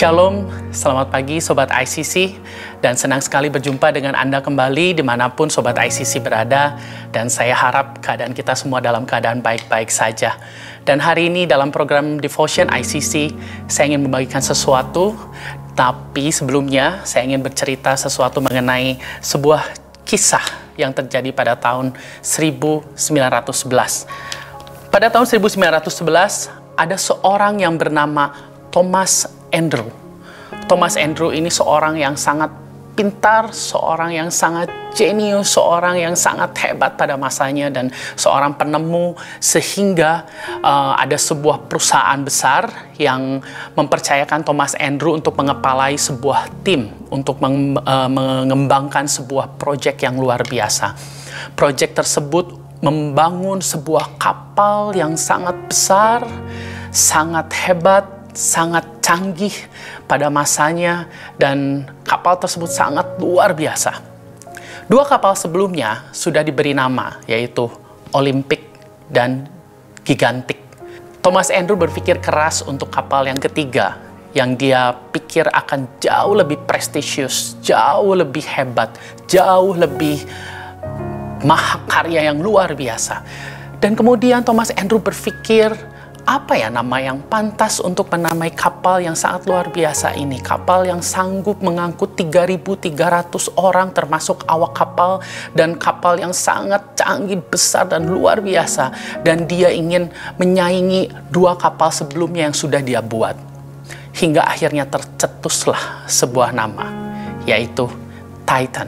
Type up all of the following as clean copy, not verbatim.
Shalom, selamat pagi Sobat ICC, dan senang sekali berjumpa dengan Anda kembali dimanapun Sobat ICC berada, dan saya harap keadaan kita semua dalam keadaan baik-baik saja. Dan hari ini dalam program Devotion ICC, saya ingin membagikan sesuatu, tapi sebelumnya saya ingin bercerita sesuatu mengenai sebuah kisah yang terjadi pada tahun 1911. Pada tahun 1911, ada seorang yang bernama Thomas Andrew. Thomas Andrew ini seorang yang sangat pintar, seorang yang sangat jenius, seorang yang sangat hebat pada masanya, dan seorang penemu, sehingga ada sebuah perusahaan besar yang mempercayakan Thomas Andrew untuk mengepalai sebuah tim untuk mengembangkan sebuah proyek yang luar biasa. Proyek tersebut membangun sebuah kapal yang sangat besar, sangat hebat, sangat canggih pada masanya, dan kapal tersebut sangat luar biasa. Dua kapal sebelumnya sudah diberi nama, yaitu Olympic dan Gigantic. Thomas Andrew berpikir keras untuk kapal yang ketiga, yang dia pikir akan jauh lebih prestisius, jauh lebih hebat, jauh lebih mahakarya yang luar biasa. Dan kemudian Thomas Andrew berpikir, apa ya nama yang pantas untuk menamai kapal yang sangat luar biasa ini? Kapal yang sanggup mengangkut 3.300 orang termasuk awak kapal, dan kapal yang sangat canggih, besar, dan luar biasa. Dan dia ingin menyaingi dua kapal sebelumnya yang sudah dia buat. Hingga akhirnya tercetuslah sebuah nama, yaitu Titan.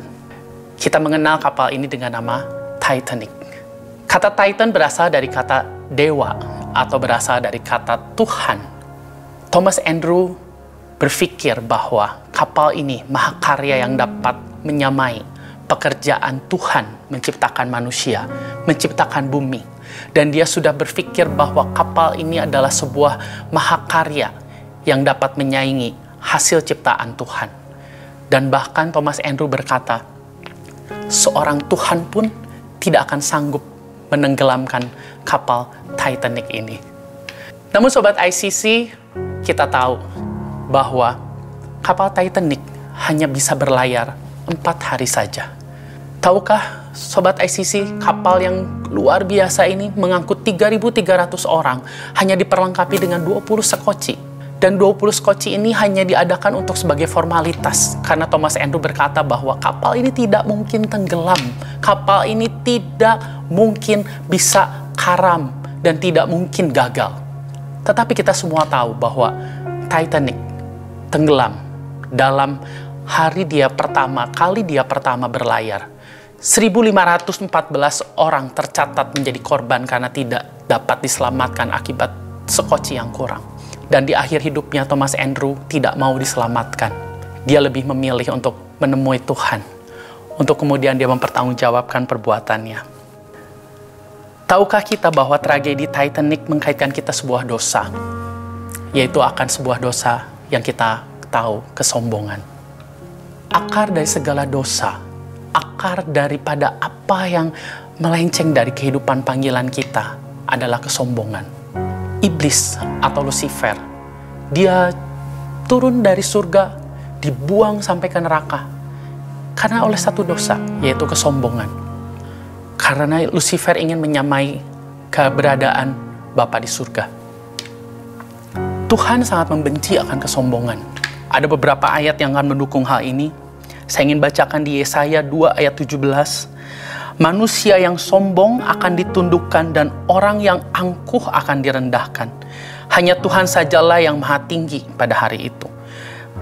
Kita mengenal kapal ini dengan nama Titanic. Kata Titan berasal dari kata dewa, atau berasal dari kata Tuhan. Thomas Andrew berpikir bahwa kapal ini mahakarya yang dapat menyamai pekerjaan Tuhan menciptakan manusia, menciptakan bumi. Dan dia sudah berpikir bahwa kapal ini adalah sebuah mahakarya yang dapat menyaingi hasil ciptaan Tuhan. Dan bahkan Thomas Andrew berkata, seorang Tuhan pun tidak akan sanggup menenggelamkan kapal Titanic ini. Namun Sobat ICC, kita tahu bahwa kapal Titanic hanya bisa berlayar 4 hari saja. Tahukah Sobat ICC, kapal yang luar biasa ini mengangkut 3.300 orang hanya diperlengkapi dengan 20 sekoci. Dan 20 sekoci ini hanya diadakan untuk sebagai formalitas. Karena Thomas Andrew berkata bahwa kapal ini tidak mungkin tenggelam. Kapal ini tidak mungkin bisa karam dan tidak mungkin gagal. Tetapi kita semua tahu bahwa Titanic tenggelam dalam kali dia pertama berlayar. 1.514 orang tercatat menjadi korban karena tidak dapat diselamatkan akibat sekoci yang kurang. Dan di akhir hidupnya Thomas Andrew tidak mau diselamatkan. Dia lebih memilih untuk menemui Tuhan, untuk kemudian dia mempertanggungjawabkan perbuatannya. Tahukah kita bahwa tragedi Titanic mengkaitkan kita sebuah dosa, yaitu akan sebuah dosa yang kita tahu, kesombongan. Akar dari segala dosa, akar daripada apa yang melenceng dari kehidupan panggilan kita adalah kesombongan. Iblis atau Lucifer, dia turun dari surga, dibuang sampai ke neraka karena oleh satu dosa, yaitu kesombongan. Karena Lucifer ingin menyamai keberadaan Bapa di surga. Tuhan sangat membenci akan kesombongan. Ada beberapa ayat yang akan mendukung hal ini. Saya ingin bacakan di Yesaya 2 ayat 17. Manusia yang sombong akan ditundukkan dan orang yang angkuh akan direndahkan. Hanya Tuhan sajalah yang maha tinggi pada hari itu.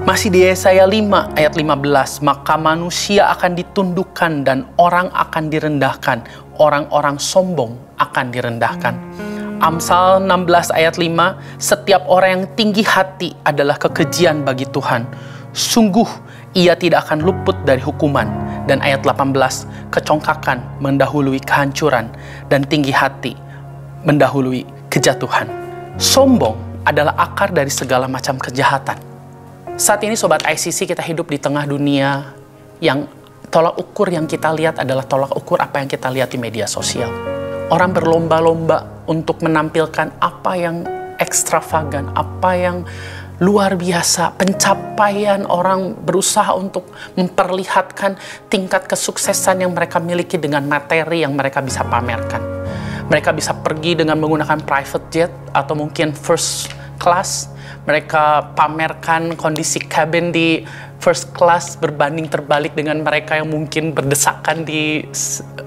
Masih di Yesaya 5 ayat 15. Maka manusia akan ditundukkan dan orang akan direndahkan. Orang-orang sombong akan direndahkan. Amsal 16 ayat 5. Setiap orang yang tinggi hati adalah kekejian bagi Tuhan. Sungguh ia tidak akan luput dari hukuman. Dan ayat 18, kecongkakan mendahului kehancuran dan tinggi hati mendahului kejatuhan. Sombong adalah akar dari segala macam kejahatan. Saat ini Sobat ICC, kita hidup di tengah dunia yang tolak ukur yang kita lihat adalah tolak ukur apa yang kita lihat di media sosial. Orang berlomba-lomba untuk menampilkan apa yang ekstravagan, apa yang luar biasa, pencapaian orang berusaha untuk memperlihatkan tingkat kesuksesan yang mereka miliki dengan materi yang mereka bisa pamerkan. Mereka bisa pergi dengan menggunakan private jet atau mungkin first class. Mereka pamerkan kondisi cabin di first class berbanding terbalik dengan mereka yang mungkin berdesakan di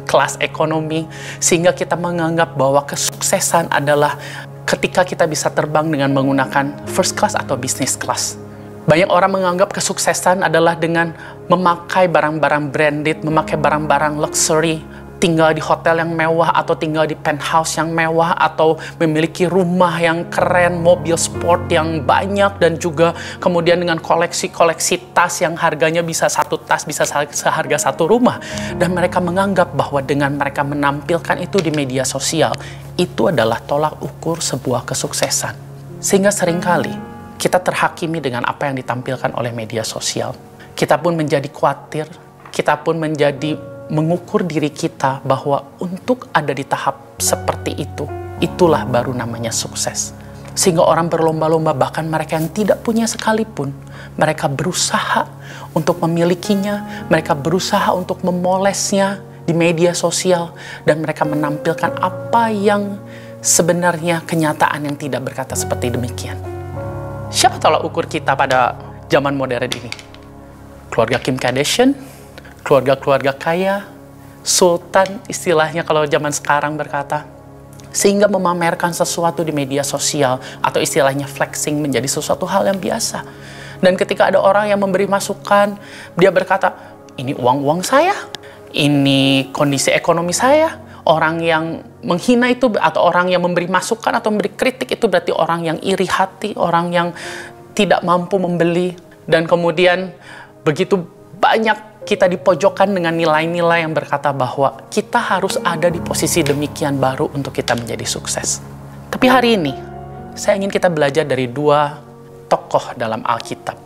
kelas ekonomi. Sehingga kita menganggap bahwa kesuksesan adalah ketika kita bisa terbang dengan menggunakan first class atau business class. Banyak orang menganggap kesuksesan adalah dengan memakai barang-barang branded, memakai barang-barang luxury, tinggal di hotel yang mewah atau tinggal di penthouse yang mewah atau memiliki rumah yang keren, mobil sport yang banyak, dan juga kemudian dengan koleksi-koleksi tas yang harganya bisa satu tas bisa seharga satu rumah. Dan mereka menganggap bahwa dengan mereka menampilkan itu di media sosial, itu adalah tolak ukur sebuah kesuksesan. Sehingga seringkali kita terhakimi dengan apa yang ditampilkan oleh media sosial. Kita pun menjadi khawatir, kita pun menjadi mengukur diri kita bahwa untuk ada di tahap seperti itu, itulah baru namanya sukses. Sehingga orang berlomba-lomba, bahkan mereka yang tidak punya sekalipun, mereka berusaha untuk memilikinya, mereka berusaha untuk memolesnya di media sosial, dan mereka menampilkan apa yang sebenarnya kenyataan yang tidak berkata seperti demikian. Siapa tolak ukur kita pada zaman modern ini? Keluarga Kim Kardashian, keluarga-keluarga kaya, sultan istilahnya kalau zaman sekarang berkata, sehingga memamerkan sesuatu di media sosial atau istilahnya flexing menjadi sesuatu hal yang biasa. Dan ketika ada orang yang memberi masukan, dia berkata, ini uang-uang saya, ini kondisi ekonomi saya. Orang yang menghina itu atau orang yang memberi masukan atau memberi kritik itu berarti orang yang iri hati, orang yang tidak mampu membeli. Dan kemudian begitu banyak kita dipojokkan dengan nilai-nilai yang berkata bahwa kita harus ada di posisi demikian baru untuk kita menjadi sukses. Tapi hari ini, saya ingin kita belajar dari dua tokoh dalam Alkitab.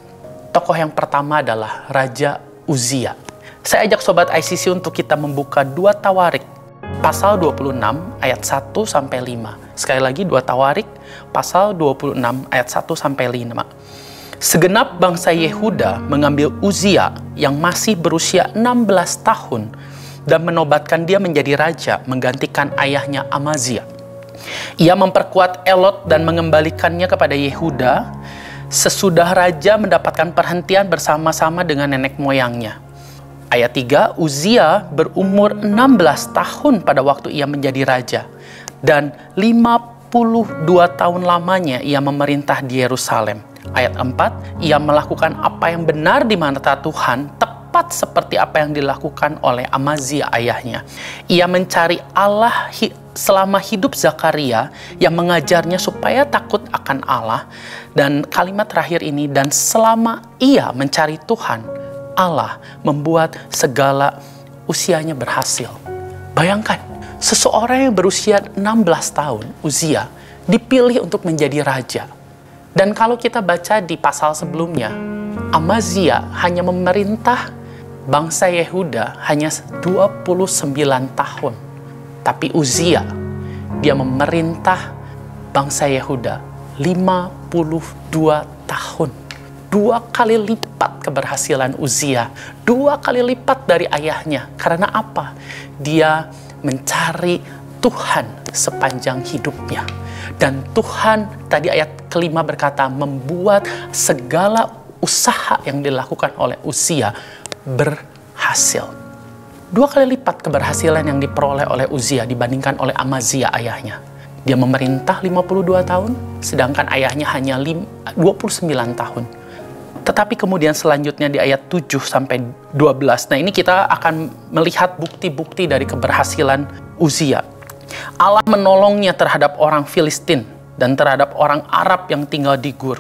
Tokoh yang pertama adalah Raja Uzia. Saya ajak Sobat ICC untuk kita membuka 2 Tawarik, pasal 26 ayat 1-5. Sekali lagi 2 Tawarik, pasal 26 ayat 1-5. Segenap bangsa Yehuda mengambil Uzia yang masih berusia 16 tahun dan menobatkan dia menjadi raja menggantikan ayahnya Amazia. Ia memperkuat Elot dan mengembalikannya kepada Yehuda sesudah raja mendapatkan perhentian bersama-sama dengan nenek moyangnya. Ayat 3, Uzia berumur 16 tahun pada waktu ia menjadi raja, dan 52 tahun lamanya ia memerintah di Yerusalem. Ayat 4, ia melakukan apa yang benar di mata Tuhan, tepat seperti apa yang dilakukan oleh Amazia ayahnya. Ia mencari Allah selama hidup Zakaria yang mengajarnya supaya takut akan Allah. Dan kalimat terakhir ini, dan selama ia mencari Tuhan, Allah membuat segala usianya berhasil. Bayangkan, seseorang yang berusia 16 tahun, Uzia, dipilih untuk menjadi raja. Dan kalau kita baca di pasal sebelumnya, Amazia hanya memerintah bangsa Yehuda hanya 29 tahun. Tapi Uzia, dia memerintah bangsa Yehuda 52 tahun. 2 kali lipat keberhasilan Uzia, 2 kali lipat dari ayahnya. Karena apa? Dia mencari Tuhan sepanjang hidupnya. Dan Tuhan, tadi ayat kelima berkata, membuat segala usaha yang dilakukan oleh Uzia berhasil. 2 kali lipat keberhasilan yang diperoleh oleh Uzia dibandingkan oleh Amazia ayahnya. Dia memerintah 52 tahun, sedangkan ayahnya hanya 29 tahun. Tetapi kemudian selanjutnya di ayat 7-12, nah ini kita akan melihat bukti-bukti dari keberhasilan Uzia. Allah menolongnya terhadap orang Filistin dan terhadap orang Arab yang tinggal di Gur.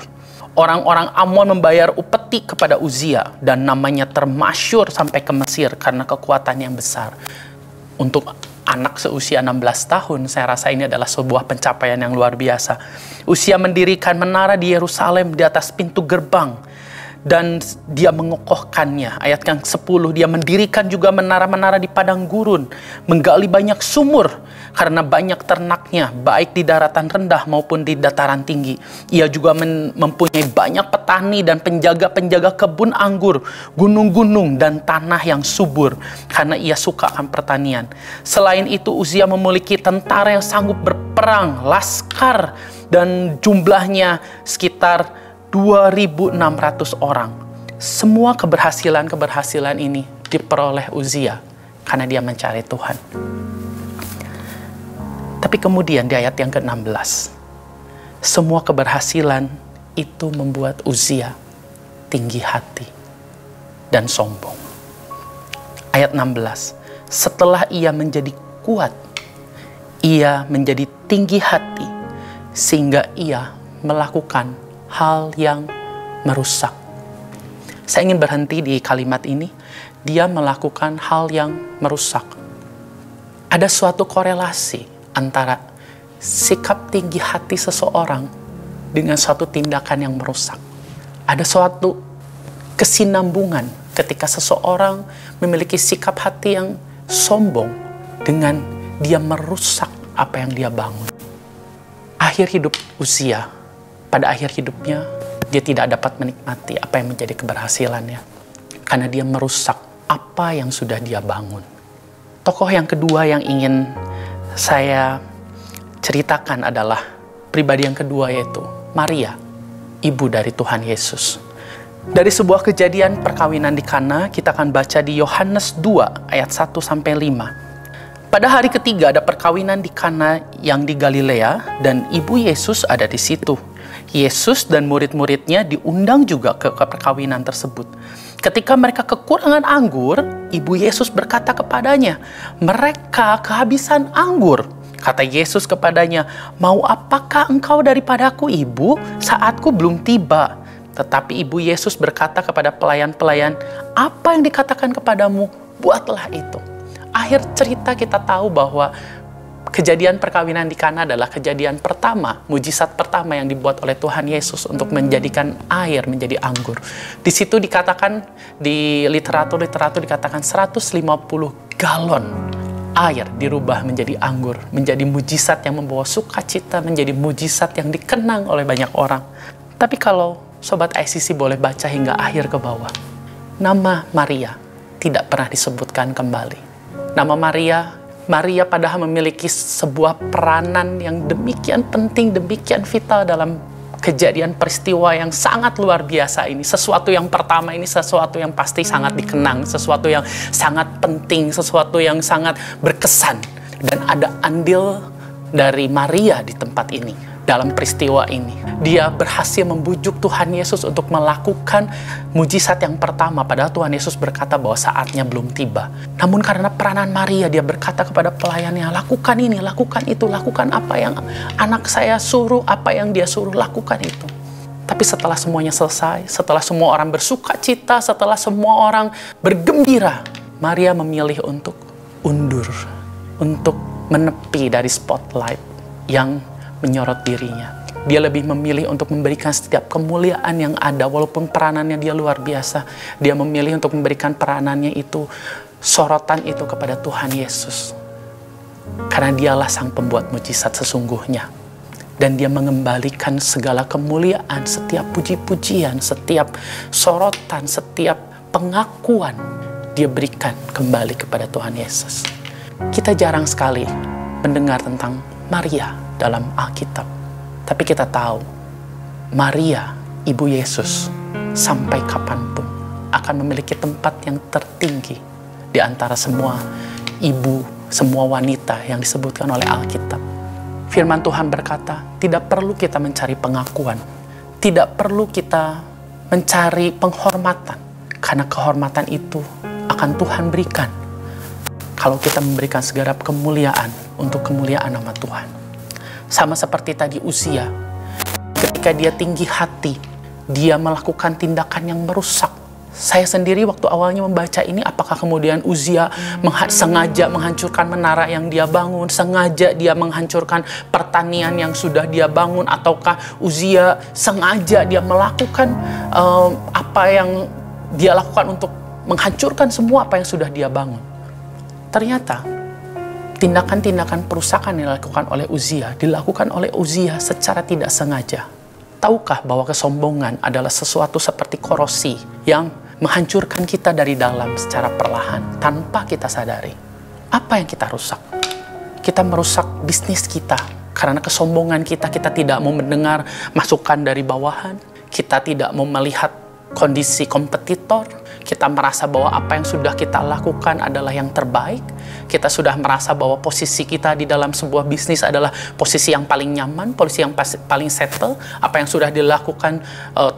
Orang-orang Amon membayar upeti kepada Uzia dan namanya termasyur sampai ke Mesir karena kekuatan yang besar. Untuk anak seusia 16 tahun, saya rasa ini adalah sebuah pencapaian yang luar biasa. Uzia mendirikan menara di Yerusalem di atas pintu gerbang dan dia mengokohkannya. Ayat yang 10, dia mendirikan juga menara-menara di padang gurun, menggali banyak sumur karena banyak ternaknya, baik di daratan rendah maupun di dataran tinggi. Ia juga mempunyai banyak petani dan penjaga-penjaga kebun anggur, gunung-gunung dan tanah yang subur, karena ia suka akan pertanian. Selain itu, Uzia memiliki tentara yang sanggup berperang, laskar, dan jumlahnya sekitar 2.600 orang. Semua keberhasilan ini diperoleh Uzia karena dia mencari Tuhan. Tapi kemudian di ayat yang ke-16, semua keberhasilan itu membuat Uzia tinggi hati dan sombong. Ayat 16, setelah ia menjadi kuat, ia menjadi tinggi hati sehingga ia melakukan hal yang merusak. Saya ingin berhenti di kalimat ini. Dia melakukan hal yang merusak. Ada suatu korelasi antara sikap tinggi hati seseorang dengan suatu tindakan yang merusak. Ada suatu kesinambungan ketika seseorang memiliki sikap hati yang sombong dengan dia merusak apa yang dia bangun. Akhir hidup Uzia, pada akhir hidupnya, dia tidak dapat menikmati apa yang menjadi keberhasilannya. Karena dia merusak apa yang sudah dia bangun. Tokoh yang kedua yang ingin saya ceritakan adalah pribadi yang kedua, yaitu Maria, ibu dari Tuhan Yesus. Dari sebuah kejadian perkawinan di Kana, kita akan baca di Yohanes 2 ayat 1-5. Pada hari ketiga ada perkawinan di Kana yang di Galilea, dan ibu Yesus ada di situ. Yesus dan murid-muridnya diundang juga ke perkawinan tersebut. Ketika mereka kekurangan anggur, ibu Yesus berkata kepadanya, "Mereka kehabisan anggur." Kata Yesus kepadanya, "Mau apakah engkau daripadaku, ibu? Saatku belum tiba." Tetapi ibu Yesus berkata kepada pelayan-pelayan, "Apa yang dikatakan kepadamu, buatlah itu." Akhir cerita kita tahu bahwa kejadian perkawinan di Kana adalah kejadian pertama, mujizat pertama yang dibuat oleh Tuhan Yesus untuk menjadikan air menjadi anggur. Di situ dikatakan, di literatur dikatakan 150 galon air dirubah menjadi anggur, menjadi mujizat yang membawa sukacita, menjadi mujizat yang dikenang oleh banyak orang. Tapi kalau Sobat ICC boleh baca hingga akhir ke bawah, nama Maria tidak pernah disebutkan kembali. Nama Maria padahal memiliki sebuah peranan yang demikian penting, demikian vital dalam kejadian peristiwa yang sangat luar biasa ini. Sesuatu yang pertama ini, sesuatu yang pasti sangat dikenang, sesuatu yang sangat penting, sesuatu yang sangat berkesan. Dan ada andil dari Maria di tempat ini, dalam peristiwa ini. Dia berhasil membujuk Tuhan Yesus untuk melakukan mujizat yang pertama, padahal Tuhan Yesus berkata bahwa saatnya belum tiba. Namun karena peranan Maria, dia berkata kepada pelayannya, "Lakukan ini, lakukan itu, lakukan apa yang anak saya suruh, apa yang dia suruh, lakukan itu." Tapi setelah semuanya selesai, setelah semua orang bersuka cita, setelah semua orang bergembira, Maria memilih untuk undur, untuk menepi dari spotlight yang menyorot dirinya. Dia lebih memilih untuk memberikan setiap kemuliaan yang ada, walaupun peranannya dia luar biasa. Dia memilih untuk memberikan peranannya itu, sorotan itu kepada Tuhan Yesus. Karena dialah sang pembuat mujizat sesungguhnya. Dan dia mengembalikan segala kemuliaan, setiap puji-pujian, setiap sorotan, setiap pengakuan dia berikan kembali kepada Tuhan Yesus. Kita jarang sekali mendengar tentang Maria dalam Alkitab. Tapi kita tahu, Maria, ibu Yesus, sampai kapanpun akan memiliki tempat yang tertinggi di antara semua ibu, semua wanita yang disebutkan oleh Alkitab. Firman Tuhan berkata, tidak perlu kita mencari pengakuan, tidak perlu kita mencari penghormatan, karena kehormatan itu akan Tuhan berikan kalau kita memberikan segenap kemuliaan untuk kemuliaan nama Tuhan. Sama seperti tadi Uzia, ketika dia tinggi hati, dia melakukan tindakan yang merusak Saya sendiri waktu awalnya membaca ini, apakah kemudian Uzia sengaja menghancurkan menara yang dia bangun, sengaja dia menghancurkan pertanian yang sudah dia bangun, ataukah Uzia sengaja dia melakukan apa yang dia lakukan untuk menghancurkan semua apa yang sudah dia bangun. Ternyata tindakan-tindakan perusakan yang dilakukan oleh Uzia secara tidak sengaja. Tahukah bahwa kesombongan adalah sesuatu seperti korosi yang menghancurkan kita dari dalam secara perlahan tanpa kita sadari? Apa yang kita rusak? Kita merusak bisnis kita karena kesombongan kita. Kita tidak mau mendengar masukan dari bawahan. Kita tidak mau melihat kondisi kompetitor. Kita merasa bahwa apa yang sudah kita lakukan adalah yang terbaik. Kita sudah merasa bahwa posisi kita di dalam sebuah bisnis adalah posisi yang paling nyaman, posisi yang paling settle. Apa yang sudah dilakukan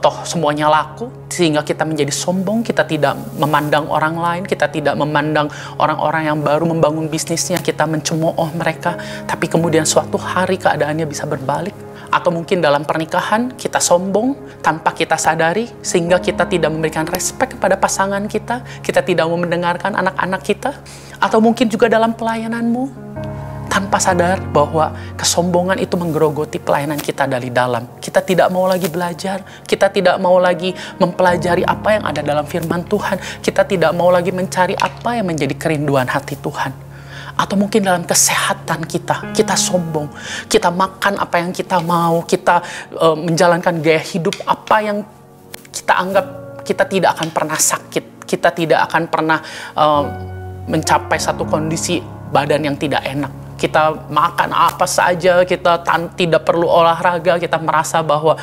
toh semuanya laku, sehingga kita menjadi sombong. Kita tidak memandang orang lain, kita tidak memandang orang-orang yang baru membangun bisnisnya, kita mencemooh mereka. Tapi kemudian suatu hari keadaannya bisa berbalik. Atau mungkin dalam pernikahan kita sombong tanpa kita sadari, sehingga kita tidak memberikan respek kepada pasangan kita, kita tidak mau mendengarkan anak-anak kita. Atau mungkin juga dalam pelayananmu, tanpa sadar bahwa kesombongan itu menggerogoti pelayanan kita dari dalam. Kita tidak mau lagi belajar, kita tidak mau lagi mempelajari apa yang ada dalam firman Tuhan, kita tidak mau lagi mencari apa yang menjadi kerinduan hati Tuhan. Atau mungkin dalam kesehatan kita sombong, kita makan apa yang kita mau, kita menjalankan gaya hidup apa yang kita anggap kita tidak akan pernah sakit, kita tidak akan pernah mencapai satu kondisi badan yang tidak enak. Kita makan apa saja, kita tidak perlu olahraga, kita merasa bahwa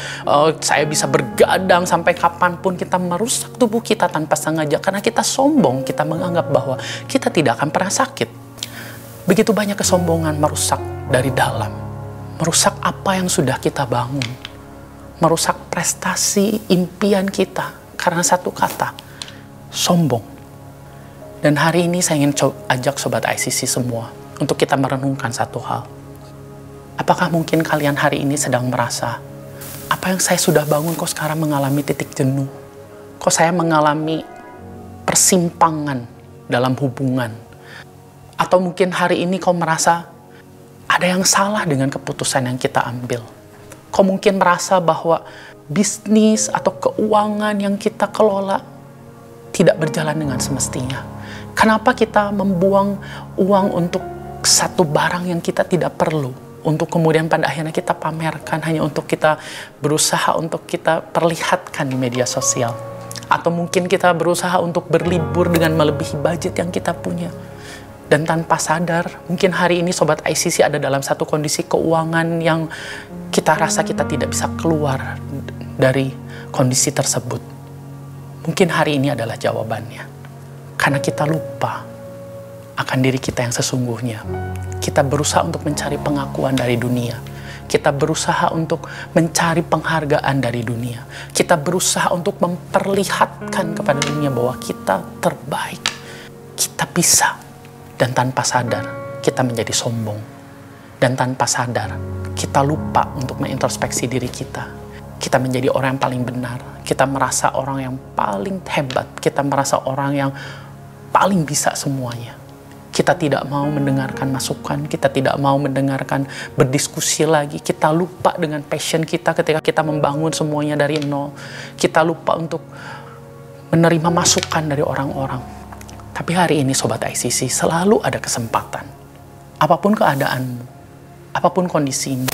saya bisa bergadang sampai kapanpun. Kita merusak tubuh kita tanpa sengaja karena kita sombong, kita menganggap bahwa kita tidak akan pernah sakit. Begitu banyak kesombongan merusak dari dalam, merusak apa yang sudah kita bangun, merusak prestasi impian kita karena satu kata, sombong. Dan hari ini saya ingin ajak Sobat ICC semua untuk kita merenungkan satu hal. Apakah mungkin kalian hari ini sedang merasa, apa yang saya sudah bangun kok sekarang mengalami titik jenuh? Kok saya mengalami persimpangan dalam hubungan? Atau mungkin hari ini kau merasa ada yang salah dengan keputusan yang kita ambil. Kau mungkin merasa bahwa bisnis atau keuangan yang kita kelola tidak berjalan dengan semestinya. Kenapa kita membuang uang untuk satu barang yang kita tidak perlu, untuk kemudian pada akhirnya kita pamerkan hanya untuk kita berusaha untuk kita perlihatkan di media sosial. Atau mungkin kita berusaha untuk berlibur dengan melebihi budget yang kita punya. Dan tanpa sadar, mungkin hari ini Sobat ICC ada dalam satu kondisi keuangan yang kita rasa kita tidak bisa keluar dari kondisi tersebut. Mungkin hari ini adalah jawabannya. Karena kita lupa akan diri kita yang sesungguhnya. Kita berusaha untuk mencari pengakuan dari dunia. Kita berusaha untuk mencari penghargaan dari dunia. Kita berusaha untuk memperlihatkan kepada dunia bahwa kita terbaik. Kita bisa. Dan tanpa sadar, kita menjadi sombong. Dan tanpa sadar, kita lupa untuk mengintrospeksi diri kita. Kita menjadi orang yang paling benar. Kita merasa orang yang paling hebat. Kita merasa orang yang paling bisa semuanya. Kita tidak mau mendengarkan masukan. Kita tidak mau mendengarkan berdiskusi lagi. Kita lupa dengan passion kita ketika kita membangun semuanya dari nol. Kita lupa untuk menerima masukan dari orang-orang. Tapi hari ini Sobat ICC selalu ada kesempatan. Apapun keadaanmu, apapun kondisimu,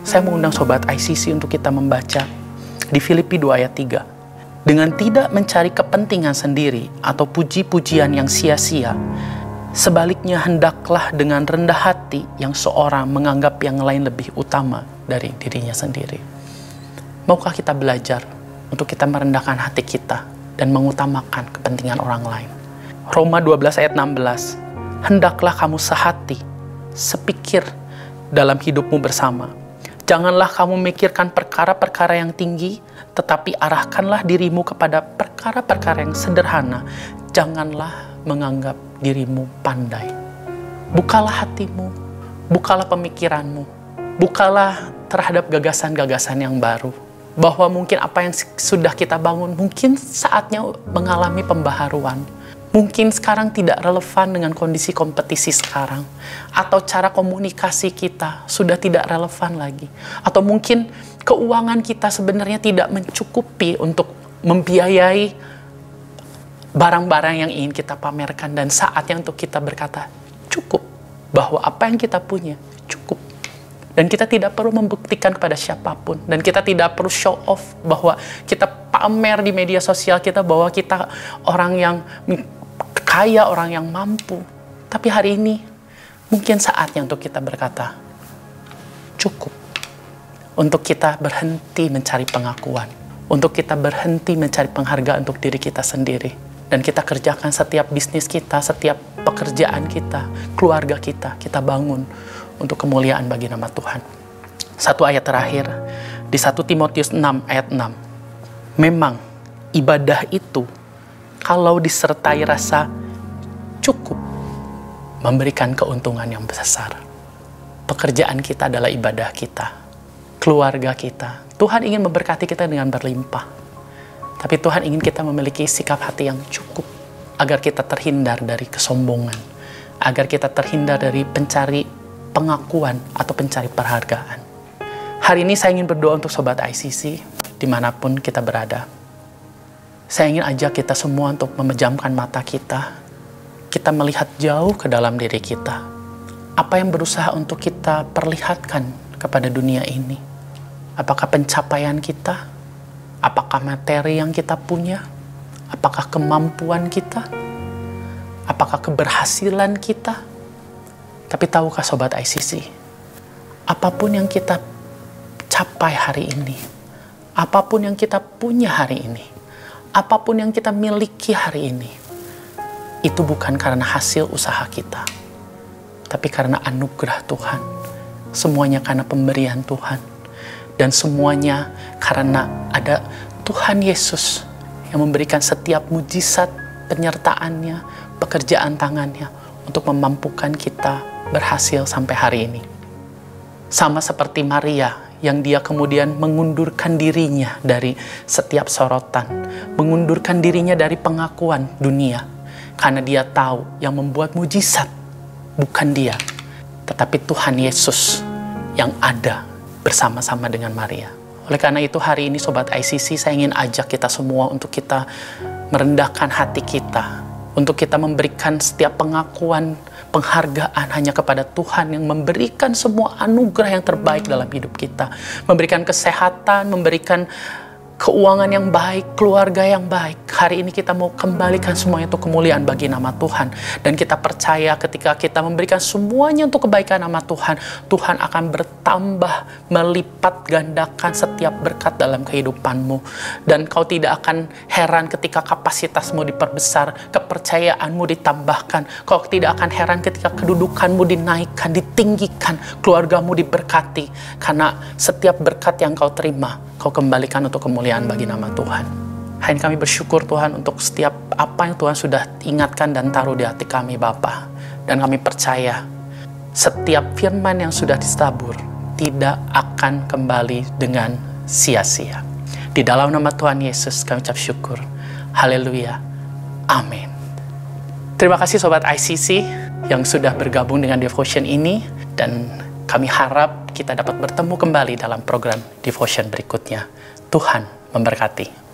saya mengundang Sobat ICC untuk kita membaca di Filipi 2 ayat 3. Dengan tidak mencari kepentingan sendiri atau puji-pujian yang sia-sia, sebaliknya hendaklah dengan rendah hati yang seorang menganggap yang lain lebih utama dari dirinya sendiri. Maukah kita belajar untuk kita merendahkan hati kita dan mengutamakan kepentingan orang lain? Roma 12 ayat 16. Hendaklah kamu sehati, sepikir dalam hidupmu bersama. Janganlah kamu memikirkan perkara-perkara yang tinggi, tetapi arahkanlah dirimu kepada perkara-perkara yang sederhana. Janganlah menganggap dirimu pandai. Bukalah hatimu, bukalah pemikiranmu, bukalah terhadap gagasan-gagasan yang baru. bahwa mungkin apa yang sudah kita bangun mungkin saatnya mengalami pembaharuan. Mungkin sekarang tidak relevan dengan kondisi kompetisi sekarang. Atau cara komunikasi kita sudah tidak relevan lagi. Atau mungkin keuangan kita sebenarnya tidak mencukupi untuk membiayai barang-barang yang ingin kita pamerkan. Dan saatnya untuk kita berkata, cukup. Bahwa apa yang kita punya, cukup. Dan kita tidak perlu membuktikan kepada siapapun. Dan kita tidak perlu show off bahwa kita pamer di media sosial kita bahwa kita orang yang kaya, orang yang mampu. Tapi hari ini mungkin saatnya untuk kita berkata, cukup. Untuk kita berhenti mencari pengakuan. Untuk kita berhenti mencari penghargaan untuk diri kita sendiri. Dan kita kerjakan setiap bisnis kita, setiap pekerjaan kita, keluarga kita bangun untuk kemuliaan bagi nama Tuhan. Satu ayat terakhir, di 1 Timotius 6 ayat 6. Memang ibadah itu, kalau disertai rasa cukup, memberikan keuntungan yang besar. Pekerjaan kita adalah ibadah kita. Keluarga kita. Tuhan ingin memberkati kita dengan berlimpah. Tapi Tuhan ingin kita memiliki sikap hati yang cukup, agar kita terhindar dari kesombongan. Agar kita terhindar dari pencari pengakuan atau pencari penghargaan. Hari ini saya ingin berdoa untuk Sobat ICC dimanapun kita berada. Saya ingin ajak kita semua untuk memejamkan mata kita. Kita melihat jauh ke dalam diri kita. Apa yang berusaha untuk kita perlihatkan kepada dunia ini? Apakah pencapaian kita? Apakah materi yang kita punya? Apakah kemampuan kita? Apakah keberhasilan kita? Tapi tahukah Sobat ICC, apapun yang kita capai hari ini, apapun yang kita punya hari ini, apapun yang kita miliki hari ini, itu bukan karena hasil usaha kita, tapi karena anugerah Tuhan. Semuanya karena pemberian Tuhan. Dan semuanya karena ada Tuhan Yesus yang memberikan setiap mujizat penyertaannya, pekerjaan tangannya, untuk memampukan kita berhasil sampai hari ini. Sama seperti Maria yang dia kemudian mengundurkan dirinya dari setiap sorotan, mengundurkan dirinya dari pengakuan dunia, karena dia tahu yang membuat mujizat bukan dia, tetapi Tuhan Yesus yang ada bersama-sama dengan Maria. Oleh karena itu hari ini Sobat ICC, saya ingin ajak kita semua untuk kita merendahkan hati kita, untuk kita memberikan setiap pengakuan, penghargaan hanya kepada Tuhan yang memberikan semua anugerah yang terbaik dalam hidup kita. Memberikan kesehatan, memberikan keuangan yang baik, keluarga yang baik. Hari ini kita mau kembalikan semuanya untuk kemuliaan bagi nama Tuhan. Dan kita percaya ketika kita memberikan semuanya untuk kebaikan nama Tuhan, Tuhan akan bertambah, melipat gandakan setiap berkat dalam kehidupanmu. Dan kau tidak akan heran ketika kapasitasmu diperbesar, kepercayaanmu ditambahkan. Kau tidak akan heran ketika kedudukanmu dinaikkan, ditinggikan, keluargamu diberkati. Karena setiap berkat yang kau terima, kau kembalikan untuk kemuliaan bagi nama Tuhan. Hari ini kami bersyukur Tuhan untuk setiap apa yang Tuhan sudah ingatkan dan taruh di hati kami Bapa. Dan kami percaya setiap firman yang sudah ditabur tidak akan kembali dengan sia-sia. Di dalam nama Tuhan Yesus kami ucap syukur. Haleluya. Amin. Terima kasih Sobat ICC yang sudah bergabung dengan devotion ini. Dan kami harap kita dapat bertemu kembali dalam program devotion berikutnya. Tuhan memberkati.